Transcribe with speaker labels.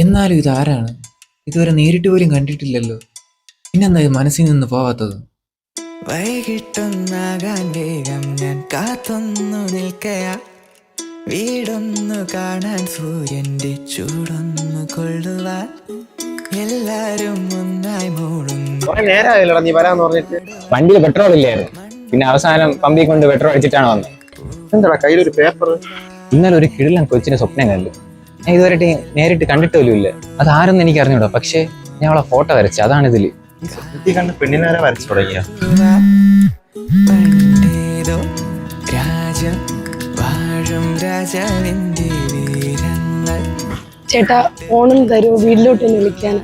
Speaker 1: എന്നാലും ഇതാരാണ്? ഇതുവരെ നേരിട്ട് പോലും കണ്ടിട്ടില്ലല്ലോ. പിന്നെന്താ ഇത് മനസ്സിൽ നിന്ന് പോവാത്തത്?
Speaker 2: വൈകിട്ടൊന്നാകാൻ വേഗം ഞാൻ കാത്തൊന്നു നിൽക്കയാ, വീടൊന്നു കാണാൻ സൂര്യന്റെ ചൂടൊന്നു കൊള്ളുവാൻ എല്ലാരും ഒന്നായി മൂടുന്നു.
Speaker 3: നേരമായില്ലടാ നീ വരാന്ന് പറഞ്ഞിട്ട്.
Speaker 4: വണ്ടിയിൽ പെട്രോൾ ഇല്ലായിരുന്നു, പിന്നെ അവസാനം പമ്പിൽ കൊണ്ട് പെട്രോൾ അടിച്ചിട്ടാണ് വന്നത്.
Speaker 3: എന്താടാ കയ്യിലൊരു പേപ്പർ?
Speaker 4: ഇന്നലെ ഒരു കിടിലൻ കൊച്ചിനെ സ്വപ്നം കണ്ടു. ഞാൻ ഇതുവരെ നേരിട്ട് കണ്ടിട്ട് പോലും ഇല്ല. അത് ആരെന്ന് എനിക്ക് അറിഞ്ഞൂടാ, പക്ഷെ ഞാൻ അവളെ ഫോട്ടോ വരച്ചു. അതാണ് ഇതില്.
Speaker 3: കണ്ട് പെണ്ണിനാരെ വരച്ചു തുടങ്ങിയ
Speaker 2: പണ്ടേതോ രാജം വാഴും രാജാവിന്റെ വീരങ്ങൾ.
Speaker 5: ചേട്ടാ ഫോണും തരുമോ, വീട്ടിലോട്ട് വിളിക്കാനാ.